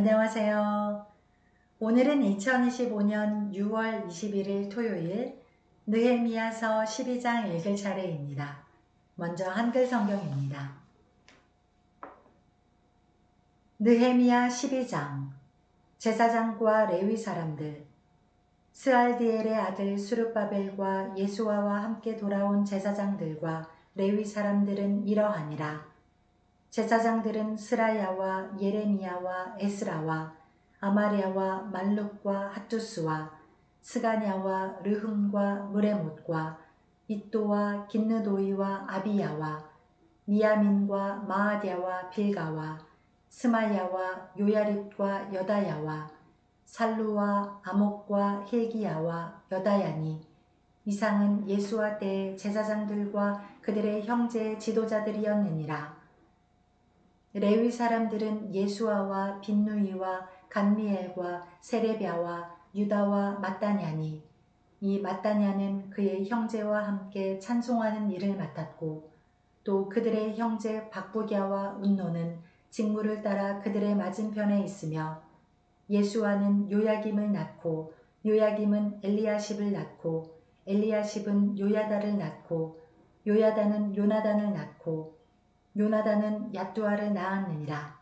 안녕하세요. 오늘은 2025년 6월 21일 토요일 느헤미야서 12장 읽을 차례입니다. 먼저 한글 성경입니다. 느헤미야 12장. 제사장과 레위 사람들. 스알디엘의 아들 수르바벨과 예수아와 함께 돌아온 제사장들과 레위 사람들은 이러하니라. 제사장들은 스라야와 예레미야와 에스라와 아마랴와 말룩과 핫두스와 스가냐와 르흠과 무레못과 이또와 긴느도이와 아비야와 미야민과 마아디야와 빌가와 스마야와 요야립과 여다야와 살루와 아목과 힐기야와 여다야니 이상은 예수와 때의 제사장들과 그들의 형제의 지도자들이었느니라. 레위 사람들은 예수아와 빈누이와 간미엘과 세레비아와 유다와 마따냐니 이 마따냐는 그의 형제와 함께 찬송하는 일을 맡았고 또 그들의 형제 박부기야와 운노는 직무를 따라 그들의 맞은편에 있으며 예수아는 요야김을 낳고 요야김은 엘리야십을 낳고 엘리야십은 요야다를 낳고 요야다는 요나단을 낳고 요나단은 얏두아를 낳았느니라.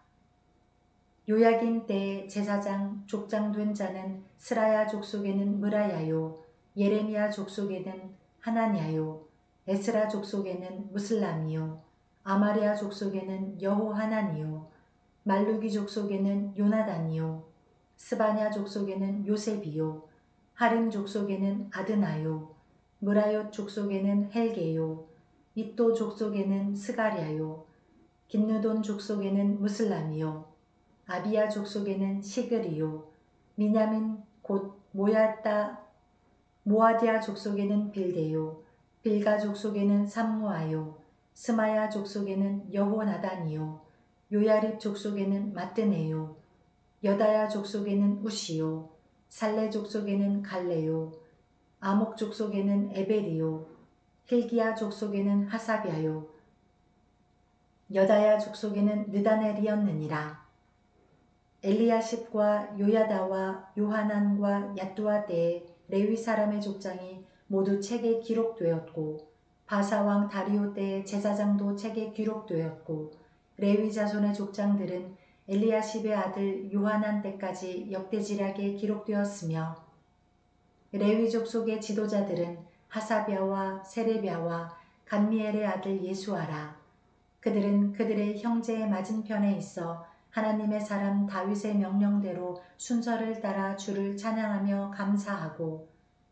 요야김 때에 제사장 족장된 자는 스라야 족속에는 무라야요 예레미야 족속에는 하나냐요 에스라 족속에는 무슬람이요 아마리아 족속에는 여호하나니요 말루기 족속에는 요나단이요 스바냐 족속에는 요셉이요 하림 족속에는 아드나요 무라요 족속에는 헬게요 이또 족속에는 스가랴요 긴느돈 족속에는 무슬람이요 아비야 족속에는 시그리요 미냐민 곧 모아디아 족속에는 빌데요 빌가 족속에는 삼무아요 스마야 족속에는 여호나단이요 요야립 족속에는 마뜨네요 여다야 족속에는 우시요 살레 족속에는 갈레요 아목 족속에는 에벨이요 힐기야 족속에는 하사비아요 여다야 족속에는 느다넬이었느니라. 엘리야십과 요야다와 요하난과 얏두아 때에 레위 사람의 족장이 모두 책에 기록되었고 바사왕 다리오 때의 제사장도 책에 기록되었고 레위 자손의 족장들은 엘리야십의 아들 요하난 때까지 역대지략에 기록되었으며 레위 족속의 지도자들은 하사비아와 세레비아와 간미엘의 아들 예수아라. 그들은 그들의 형제의 맞은편에 있어 하나님의 사람 다윗의 명령대로 순서를 따라 주를 찬양하며 감사하고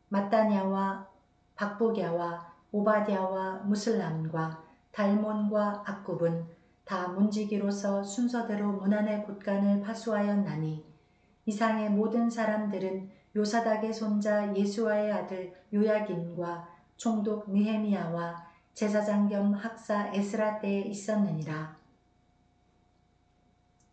마따냐와 박보갸와 오바댜와 무슬람과 달몬과 악굽은 다 문지기로서 순서대로 문안의 곳간을 파수하였나니 이상의 모든 사람들은 요사닥의 손자 예수아의 아들 요야김과 총독 느헤미야와 제사장 겸 학사 에스라 때에 있었느니라.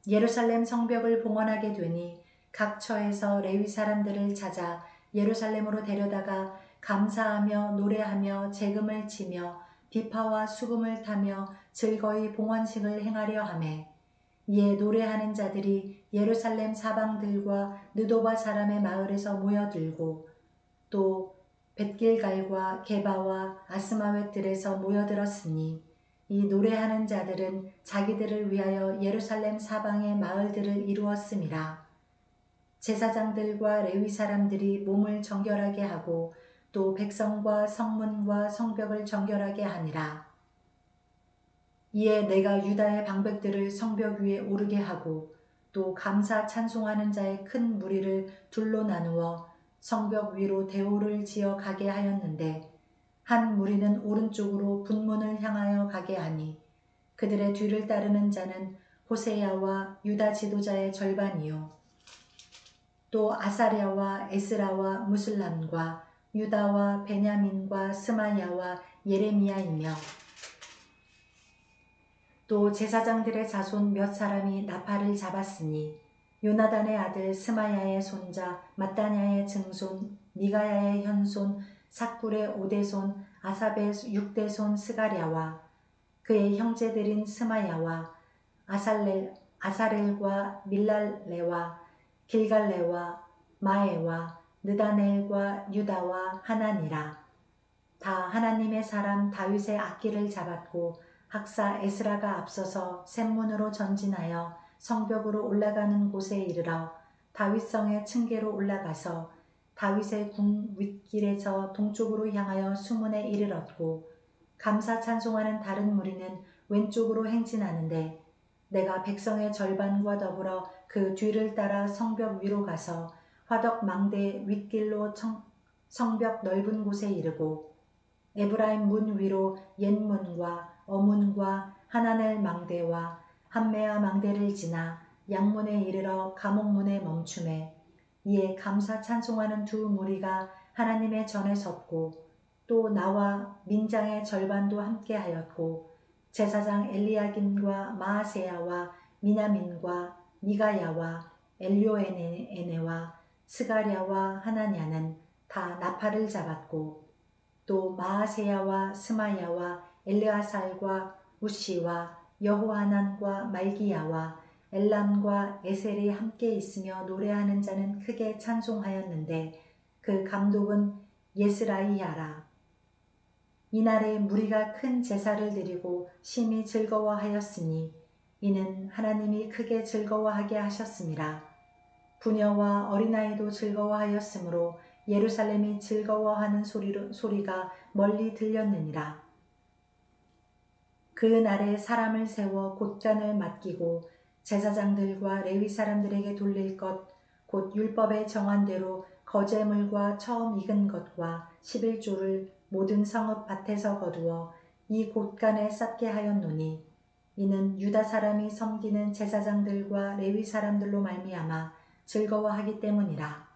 예루살렘 성벽을 봉헌하게 되니 각 처에서 레위 사람들을 찾아 예루살렘으로 데려다가 감사하며 노래하며 재금을 치며 비파와 수금을 타며 즐거이 봉헌식을 행하려 하매 이에 노래하는 자들이 예루살렘 사방들과 느도바 사람의 마을에서 모여들고 또 벳길갈과 게바와 아스마웻들에서 모여들었으니 이 노래하는 자들은 자기들을 위하여 예루살렘 사방의 마을들을 이루었음이라. 제사장들과 레위 사람들이 몸을 정결하게 하고 또 백성과 성문과 성벽을 정결하게 하니라. 이에 내가 유다의 방백들을 성벽 위에 오르게 하고 또 감사 찬송하는 자의 큰 무리를 둘로 나누어 성벽 위로 대오를 지어 가게 하였는데 한 무리는 오른쪽으로 분문을 향하여 가게 하니 그들의 뒤를 따르는 자는 호세야와 유다 지도자의 절반이요 또 아사랴와 에스라와 무슬람과 유다와 베냐민과 스마야와 예레미야이며 또 제사장들의 자손 몇 사람이 나팔을 잡았으니 요나단의 아들 스마야의 손자 마따냐의 증손 미가야의 현손 삭굴의 5대손 아삽의 6대손 스가랴와 그의 형제들인 스마야와 아사렐과 밀랄레와 길갈레와 마에와 느다넬과 유다와 하나니라. 다 하나님의 사람 다윗의 악기를 잡았고 학사 에스라가 앞서서 샘문으로 전진하여 성벽으로 올라가는 곳에 이르러 다윗성의 층계로 올라가서 다윗의 궁 윗길에서 동쪽으로 향하여 수문에 이르렀고 감사 찬송하는 다른 무리는 왼쪽으로 행진하는데 내가 백성의 절반과 더불어 그 뒤를 따라 성벽 위로 가서 화덕 망대 윗길로 성벽 넓은 곳에 이르고 에브라임 문 위로 옛문과 어문과 하나넬 망대와 함메아 망대를 지나 양문에 이르러 감옥문에 멈추매 이에 감사 찬송하는 두 무리가 하나님의 전에 섰고 또 나와 민장의 절반도 함께하였고 제사장 엘리야김과 마아세야와 미나민과 미가야와 엘료에네와 스가랴와 하나냐는 다 나팔을 잡았고 또 마아세야와 스마야와 엘르아살과 우시와 여호하난과 말기야와 엘람과 에셀이 함께 있으며 노래하는 자는 크게 찬송하였는데 그 감독은 예스라이야라. 이날에 무리가 큰 제사를 드리고 심히 즐거워하였으니 이는 하나님이 크게 즐거워하게 하셨음이라. 부녀와 어린아이도 즐거워하였으므로 예루살렘이 즐거워하는 소리가 멀리 들렸느니라. 그 날에 사람을 세워 곳간을 맡기고 제사장들과 레위 사람들에게 돌릴 것 곧 율법에 정한 대로 거제물과 처음 익은 것과 11조를 모든 성읍 밭에서 거두어 이 곳간에 쌓게 하였노니 이는 유다 사람이 섬기는 제사장들과 레위 사람들로 말미암아 즐거워하기 때문이라.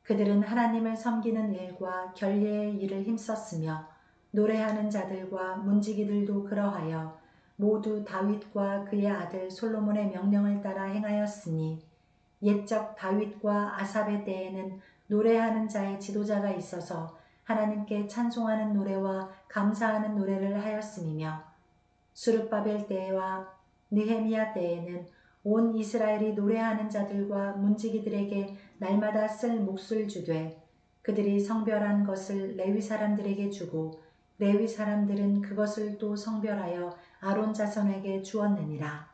그들은 하나님을 섬기는 일과 결례의 일을 힘썼으며 노래하는 자들과 문지기들도 그러하여 모두 다윗과 그의 아들 솔로몬의 명령을 따라 행하였으니 옛적 다윗과 아삽의 때에는 노래하는 자의 지도자가 있어서 하나님께 찬송하는 노래와 감사하는 노래를 하였음이며 수르바벨 때와 느헤미야 때에는 온 이스라엘이 노래하는 자들과 문지기들에게 날마다 쓸 몫을 주되 그들이 성별한 것을 레위 사람들에게 주고 레위 사람들은 그것을 또 성별하여 아론 자손에게 주었느니라.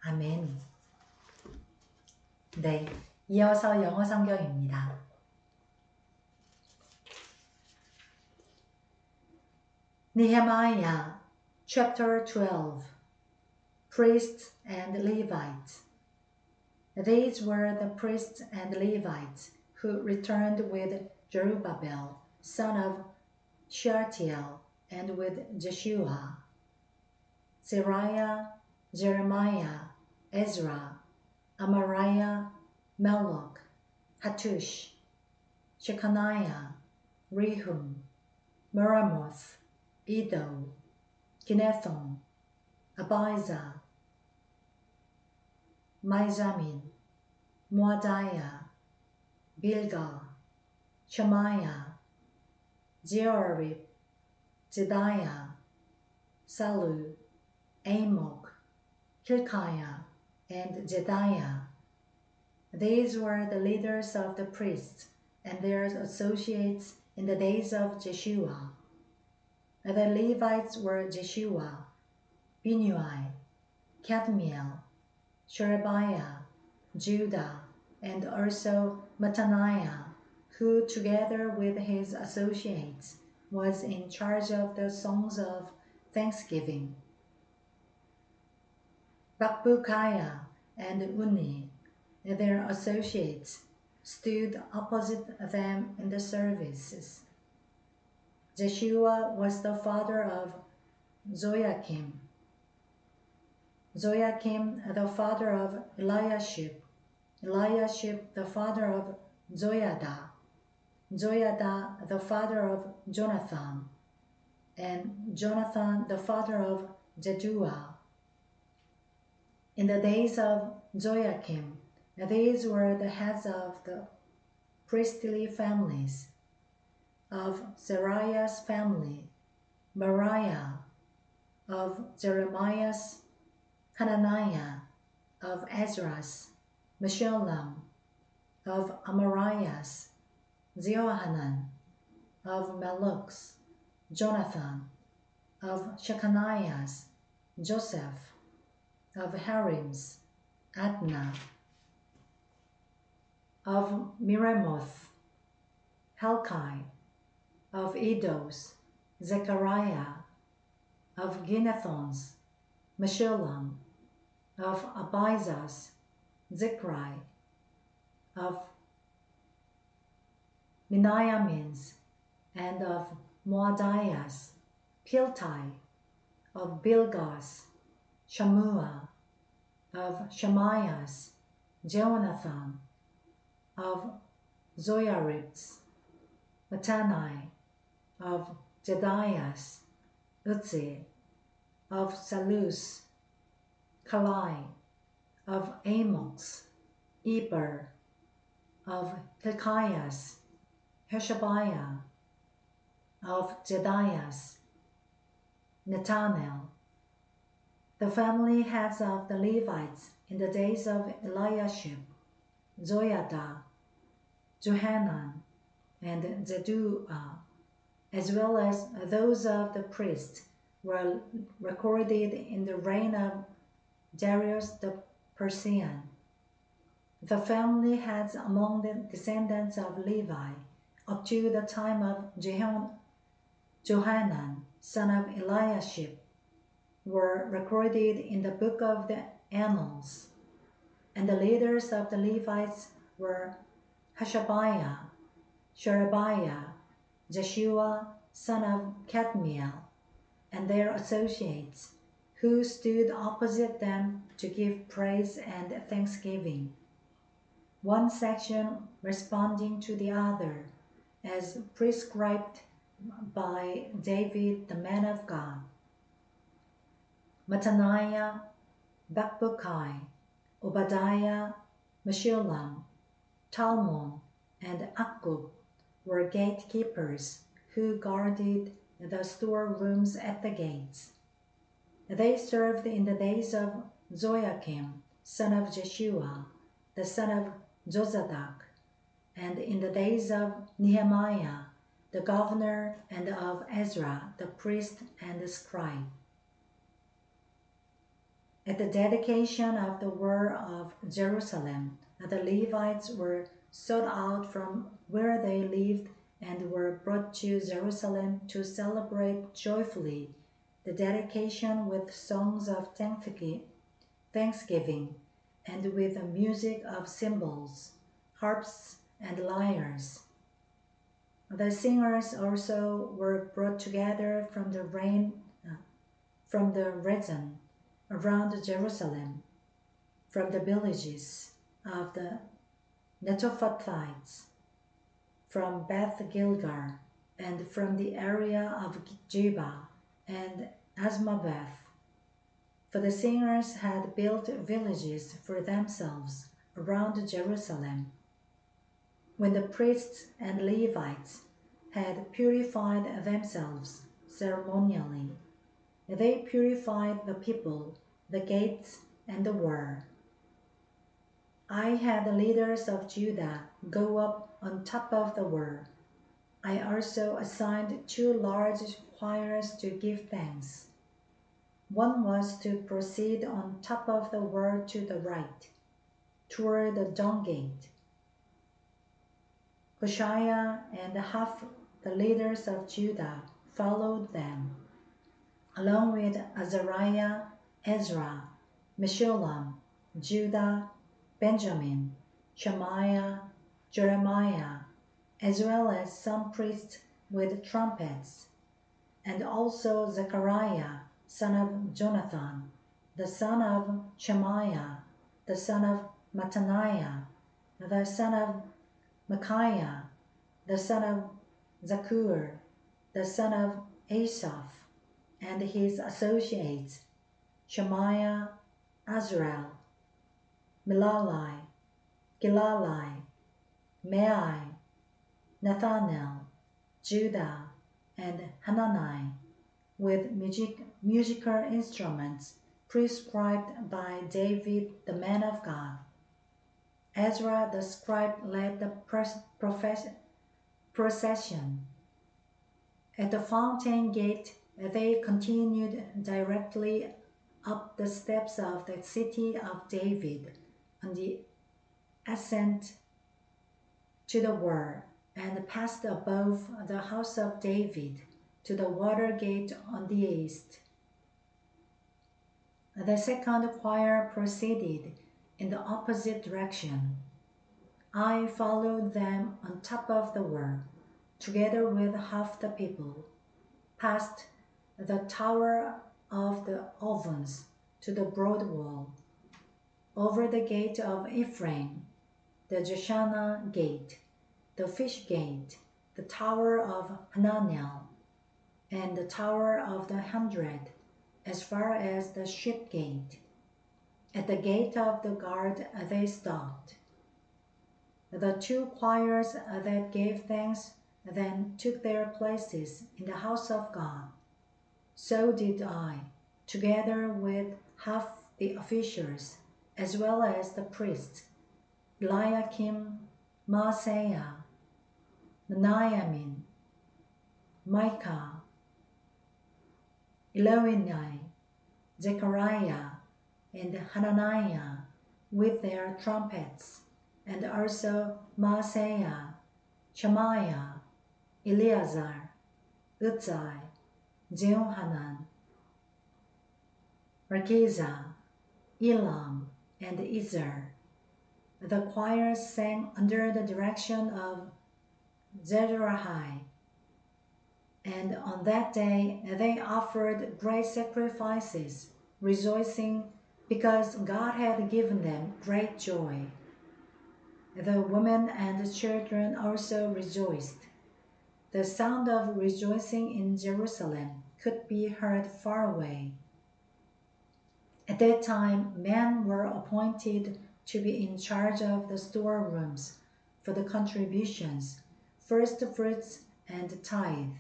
아멘. 네, 이어서 영어 성경입니다. Nehemiah chapter 12 Priests and Levites. These were the priests and Levites who returned with Zerubbabel, son of Shealtiel, and with Jeshua, Seraiah, Jeremiah, Ezra, Amariah, Malluch, Hattush, Shechaniah, Rehum, Meramoth, Iddo, Ginethon, Abijah, Mijamin, Moadiah, Bilgah, Shemaiah, Jehoram, Jediah, Salu, Amok, Hilkiah, and Jediah. These were the leaders of the priests and their associates in the days of Jeshua. The Levites were Jeshua, Binnui, Kadmiel, Sherebiah, Judah, and also Mattaniah, who together with his associates was in charge of the songs of thanksgiving. Bakbukiah and Unni, their associates, stood opposite them in the services. Jeshua was the father of Joachim, Joachim the father of Eliashib, Eliashib the father of Joiada, Joiada the father of Jonathan, and Jonathan the father of Jaddua. In the days of Joachim, these were the heads of the priestly families. Of Seraiah's family, Mariah; of Jeremiah's, Hananiah, of Ezras, Meshullam, of Amarias, Zeohanan, of Maluks, Jonathan, of Shechanias, Joseph, of Harims, Adnah, of Miramoth, Helkai, of Edos, Zechariah, of Ginnethons, Meshullam, of Abizas, Zikri, of Miniamins, and of Moadias, Piltai, of Bilgas, Shammua, of Shemaias, Jonathan, of Zoyaribs, Mattani, of Jedias, Uzzi, of Salus, Kalai, of Amos, Eber, of Hilkias, Hashabiah, of Jedias, Netanel. The family heads of the Levites in the days of Eliashib, Zoyadah, Johanan, and Zeduah, as well as those of the priests, were recorded in the reign of Darius the Persian. The family heads among the descendants of Levi up to the time of Johanan, son of Eliashib, were recorded in the book of the Annals. And the leaders of the Levites were Hashabiah, Sherebiah, Jeshua, son of Kadmiel, and their associates, who stood opposite them to give praise and thanksgiving, one section responding to the other, as prescribed by David the man of God. Mattaniah, Bakbukai, Obadiah, Meshullam, Talmon, and Akkub were gatekeepers who guarded the storerooms at the gates. They served in the days of Joachim, son of Jeshua, the son of Jozadak, and in the days of Nehemiah, the governor, and of Ezra, the priest and the scribe. At the dedication of the wall of Jerusalem, the Levites were sought out from where they lived and were brought to Jerusalem to celebrate joyfully the dedication with songs of thanksgiving and with the music of cymbals, harps, and lyres. The singers also were brought together from the region around Jerusalem, from the villages of the Netophathites, from Beth Gilgal, and from the area of Geba and Asmaveth. For the singers had built villages for themselves around Jerusalem. When the priests and Levites had purified themselves ceremonially, they purified the people, the gates, and the wall. I had the leaders of Judah go up on top of the wall. I also assigned 2 large choirs to give thanks. One was to proceed on top of the wall to the right, toward the dung gate. Hoshea and half the leaders of Judah followed them, along with Azariah, Ezra, Meshullam, Judah, Benjamin, Shemaiah, Jeremiah, as well as some priests with trumpets, and also Zechariah, son of Jonathan, the son of Shemaiah, the son of Mattaniah, the son of Micaiah, the son of Zakur, the son of Asaph, and his associates, Shemaiah, Azrael, Milalai, Gilalai, Mai, Nathanael, Judah, and Hanani, with musical instruments, prescribed by David, the man of God. Ezra the scribe led the procession. At the fountain gate, they continued directly up the steps of the city of David on the ascent to the wall, and passed above the house of David to the water gate on the east. The second choir proceeded in the opposite direction. I followed them on top of the wall, together with half the people, past the Tower of the Ovens to the broad wall, over the gate of Ephraim, the Joshana gate, the fish gate, the Tower of Hananel, and the Tower of the 100, as far as the sheep gate. At the gate of the guard they stopped. The two choirs that gave thanks then took their places in the house of God. So did I, together with half the officials, as well as the priests, Eliakim, Maaseiah, Meniamin, Micah, Elioenai, Zechariah, and Hananiah with their trumpets, and also Maaseiah, Shemaiah, Eleazar, Uzzai, Jehohanan, Rekizah, Elam, and Izar. The choir sang under the direction of Zerahai, and on that day they offered great sacrifices, rejoicing because God had given them great joy. The women and the children also rejoiced. The sound of rejoicing in Jerusalem could be heard far away. At that time, men were appointed to be in charge of the storerooms for the contributions, first fruits, and tithe.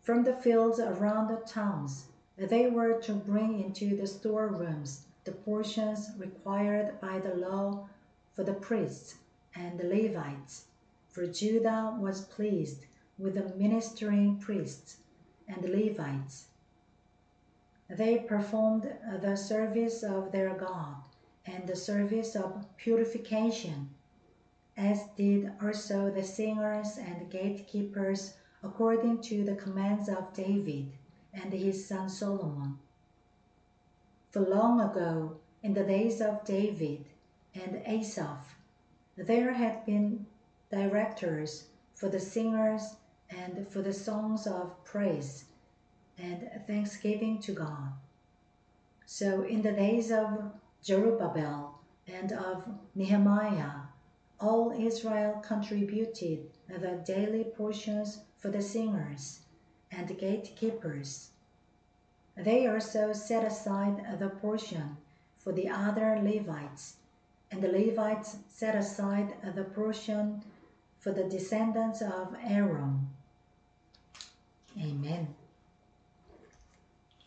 From the fields around the towns, they were to bring into the storerooms the portions required by the law for the priests and the Levites, for Judah was pleased with the ministering priests and the Levites. They performed the service of their God and the service of purification, as did also the singers and gatekeepers according to the commands of David and his son Solomon. For long ago, in the days of David and Asaph, there had been directors for the singers and for the songs of praise and thanksgiving to God. So in the days of Zerubbabel and of Nehemiah, all Israel contributed the daily portions for the singers and the gatekeepers. They also set aside the portion for the other Levites, and the Levites set aside the portion for the descendants of Aaron. 아멘.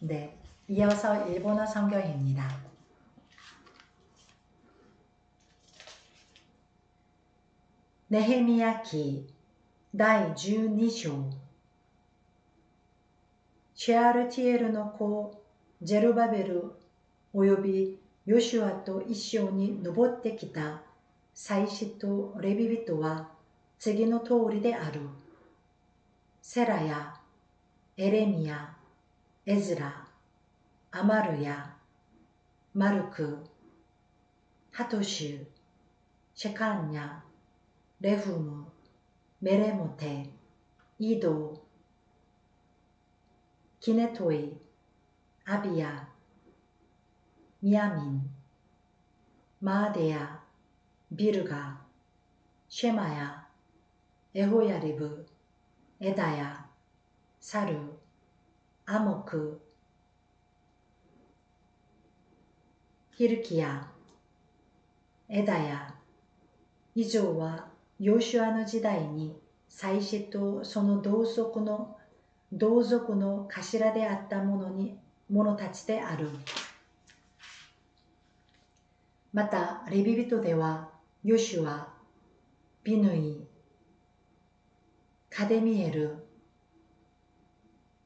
네, 이어서 일본어 성경입니다. 느헤미야 기第12章。シェアルティエルの子ジェルバベルおよびヨシュアと一緒に登ってきた祭司とレビ人は次の通りである。セラヤ、エレミヤ、エズラ、アマルヤ、マルク、ハトシュ、シェカンヤ、レフム、メレモテ、イド、キネトイ、アビヤ、ミヤミン、マーデヤ、ビルガ、シェマヤ、エホヤリブ、エダヤ、サル、アモク、ヒルキヤ、エダヤ。以上はヨシュアの時代に祭司とその同族の頭であった者に者たちである。また、レビ人では、ヨシュア、ビヌイ、カデミエル、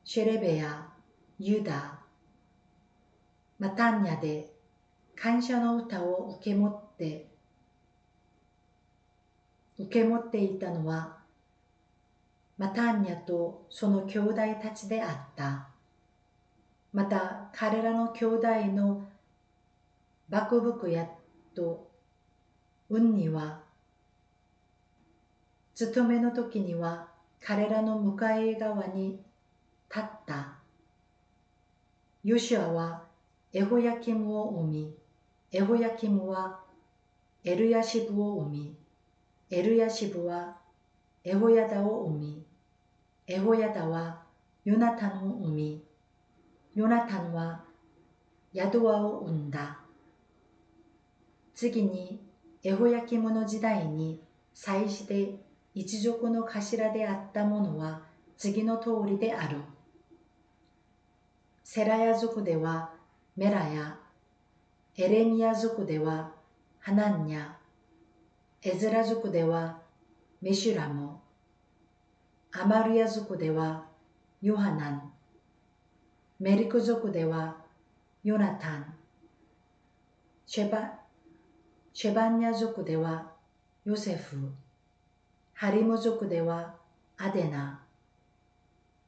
シェレベヤ、ユダ、マタンニャで感謝の歌を受け持っていたのは、マタンニャとその兄弟たちであった。また彼らの兄弟のバクブクヤとウンニは、勤めの時には彼らの向かい側に立った。ヨシュアはエホヤキムを生み、エホヤキムはエルヤシブを生み、エルヤシブはエホヤダを生み、エホヤダはヨナタンを生み、ヨナタンはヤドワを生んだ。次にエホヤキムの時代に祭司で一族の頭であった者は次の通りである。セラヤ族ではメラヤ、エレミヤ族ではハナンニャ、エズラ族ではメシュラム、アマルヤ族ではヨハナン、メリク族ではヨナタン、シェバニヤ族ではヨセフ、ハリム族ではアデナ、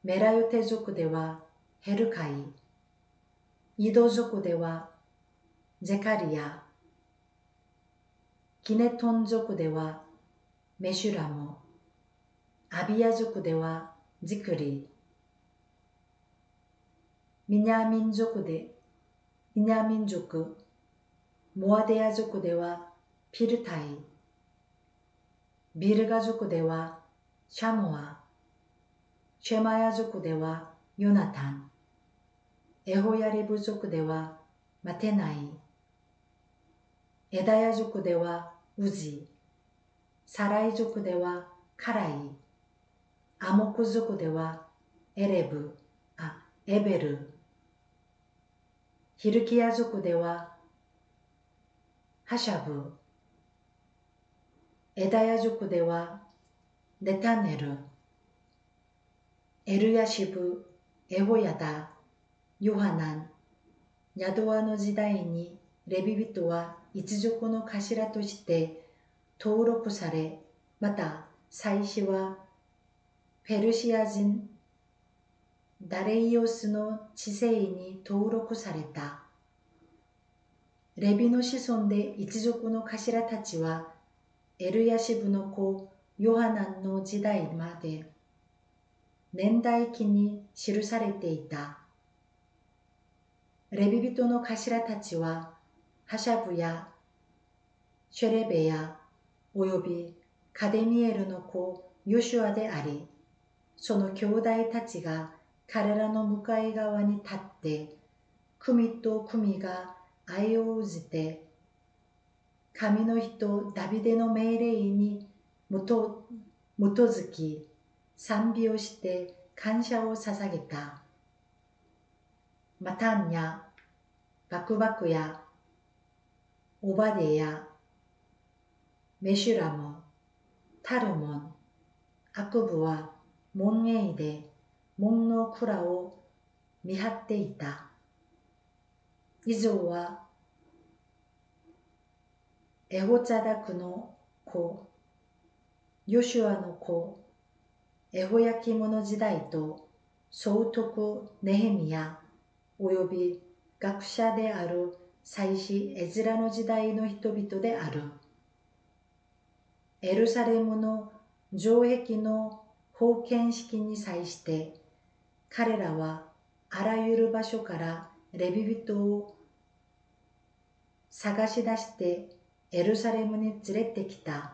メラヨテ族ではヘルカイ、イド族ではゼカリヤ、ギネトン族ではメシュラム、アビヤ族ではジクリ、ミニャミン族、モアデヤ族ではピルタイ、ビルガ族ではシャモア、シェマヤ族ではヨナタン、エホヤリブ族ではマテナイ、エダヤ族ではウジ、サライ族ではカライ、アモク族ではエベル、ヒルキヤ族ではハシャブ、エダヤ族ではレタネル、エルヤシブ、エホヤダ、ヨハナン、ヤドワの時代にレビ人は一族の頭として登録され、また祭司はペルシア人ダレイオスの治世に登録された。レビの子孫で一族の頭たちはエルヤシブの子ヨハナンの時代まで年代記に記されていた。レビ人の頭たちはハシャブやシェレベヤおよびカデミエルの子ヨシュアであり、その兄弟たちが彼らの向かい側に立って、組と組が愛をうじて、神の人ダビデの命令に基づき賛美をして感謝を捧げた。マタンニャ、バクバクヤ、オバデヤ、メシュラム、タルモン、アクブは門営で門の蔵を見張っていた。以上はエホチャダクの子、ヨシュアの子、エホヤキムの時代と総督ネヘミヤおよび学者である祭司エズラの時代の人々である。エルサレムの城壁の封建式に際して彼らはあらゆる場所からレビ人を探し出してエルサレムに連れてきた。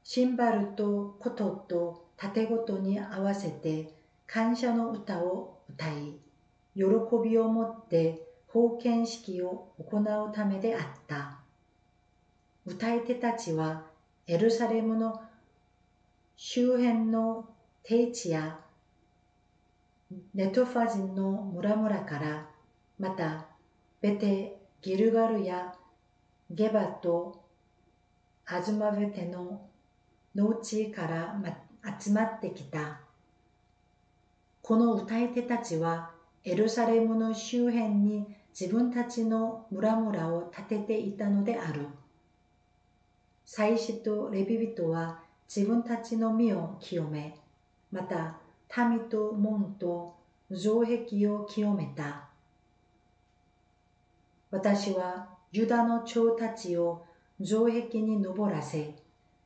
シンバルと琴と盾ごとに合わせて感謝の歌を歌い、喜びをもって封建式を行うためであった。歌い手たちはエルサレムの周辺の低地やネトファ人の村々から、またベテ・ギルガルやゲバとアズマベテの農地から集まってきた。この歌い手たちはエルサレムの周辺に自分たちの村々を建てていたのである。祭司とレビ人は自分たちの身を清め、また民と門と城壁を清めた。私はユダの長たちを城壁に登らせ、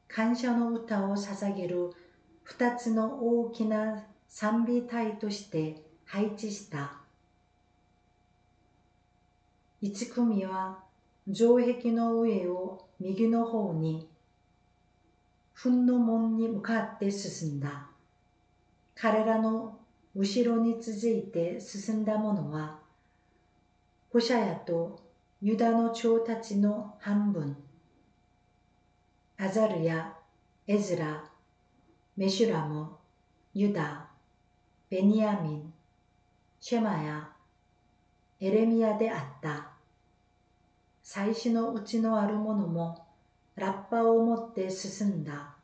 感謝の歌を捧げる二つの大きな賛美隊として配置した。一組は城壁の上を右の方に、糞の門に向かって進んだ。彼らの後ろに続いて進んだ者は、ホシャヤとユダの長たちの半分、アザルヤ、エズラ、メシュラム、ユダ、ベニヤミン、シェマヤ、エレミヤであった。祭司のうちのある者もラッパを持って進んだ。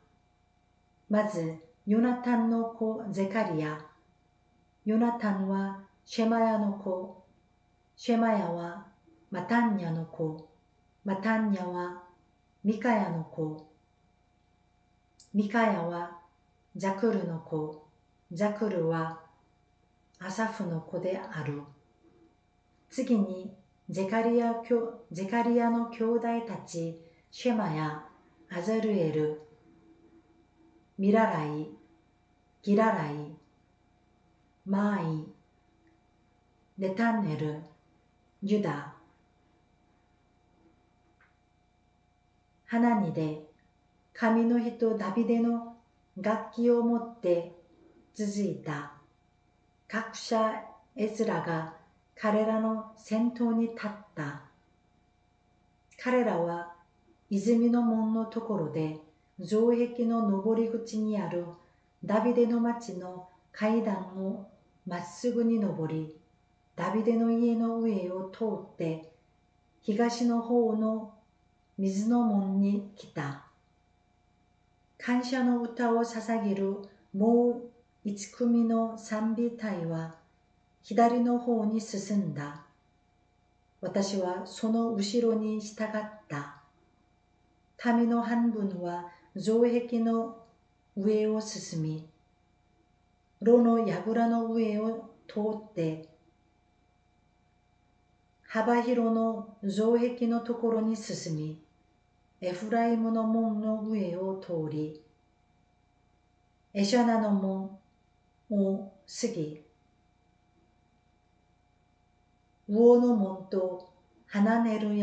まずヨナタンの子ゼカリヤ。ヨナタンはシェマヤの子。シェマヤはマタンニャの子。マタンニャはミカヤの子。ミカヤはジャクルの子。ジャクルはアサフの子である。次にゼカリヤの兄弟たち、シェマヤ、アザルエル、ミラライ、ギラライ、マーイ、ネタネル、ユダ、ハナニで神の人ダビデの楽器を持って続いた。学者エズラが彼らの先頭に立った。彼らは泉の門のところで城壁の登り口にあるダビデの町の階段をまっすぐに登り、ダビデの家の上を通って東の方の水の門に来た。感謝の歌を捧げるもう一組の賛美隊は左の方に進んだ。私はその後ろに従った。民の半分は城壁の上を進み、炉の櫓の上を通って、幅広の城壁のところに進み、エフライムの門の上を通り、エシャナの門を過ぎ、魚の門とハナネル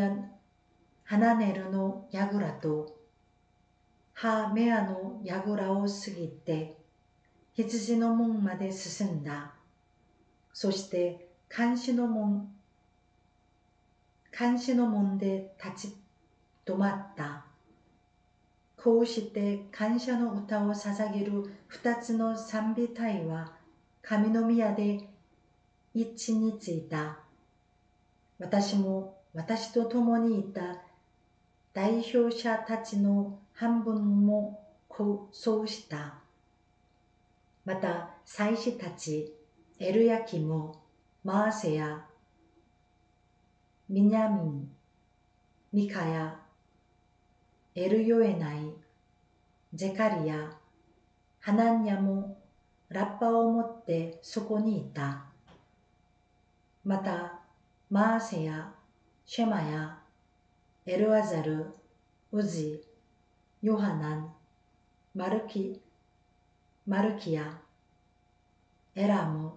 の櫓とハメアの櫓を過ぎて羊の門まで進んだ。そして監視の門で立ち止まった。こうして感謝の歌を捧げる二つの賛美隊は神の宮で一致についた。私も私と共にいた代表者たちの半分もそうした。また祭司たち、エルヤキム、マーセヤ、ミニャミン、ミカヤ、エルヨエナイ、ゼカリヤ、ハナンニャもラッパを持ってそこにいた。またマーセヤ、シェマヤ、エルアザル、ウジ、ヨハナン、マルキヤ、エラム、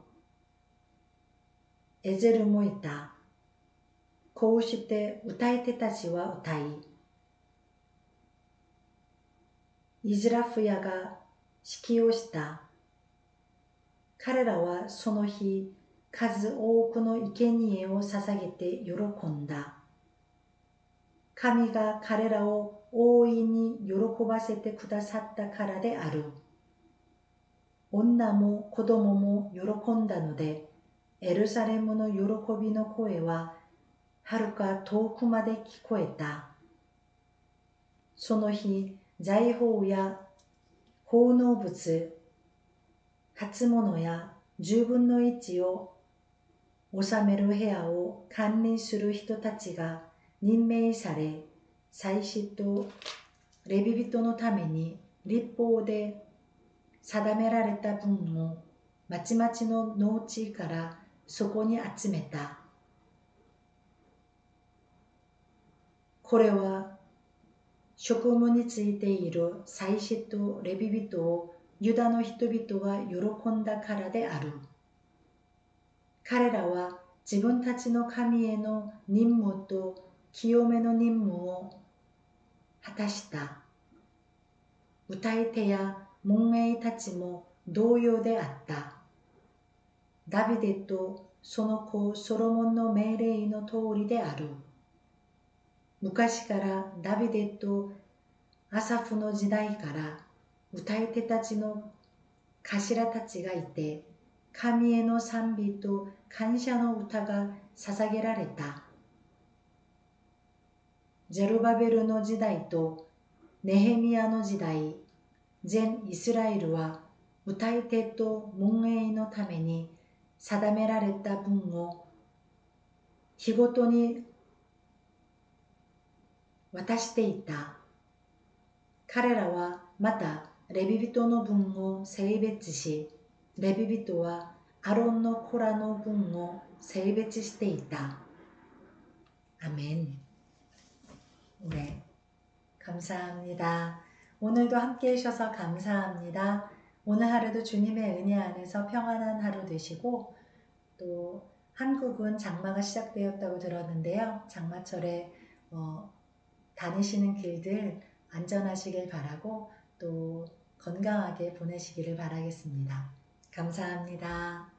エゼルもいた。こうして歌い手たちは歌い、イズラフヤが指揮をした。彼らはその日、数多くの生贄を捧げて喜んだ。神が彼らを大いに喜ばせてくださったからである。女も子供も喜んだので、エルサレムの喜びの声ははるか遠くまで聞こえた。その日、財宝や奉納物、初物や10分の1を収める部屋を管理する人たちが任命され、祭司とレビ人のために律法で定められた分をまちまちの農地からそこに集めた。これは職務についている祭司とレビ人をユダの人々が喜んだからである。彼らは自分たちの神への任務と清めの任務を果たした。歌い手や門営たちも同様であった。ダビデとその子ソロモンの命令の通りである。昔からダビデとアサフの時代から歌い手たちの頭たちがいて、神への賛美と感謝の歌が捧げられた。ゼルバベルの時代とネヘミヤの時代、全イスラエルは歌い手と門営のために定められた分を日ごとに渡していた。彼らはまたレビ人の分を性別し、レビ人はアロンの子らの分を性別していた. 아멘. 네, 감사합니다. 오늘도 함께 해주셔서 감사합니다. 오늘 하루도 주님의 은혜 안에서 평안한 하루 되시고, 또 한국은 장마가 시작되었다고 들었는데요. 장마철에 다니시는 길들 안전하시길 바라고 또 건강하게 보내시기를 바라겠습니다. 감사합니다.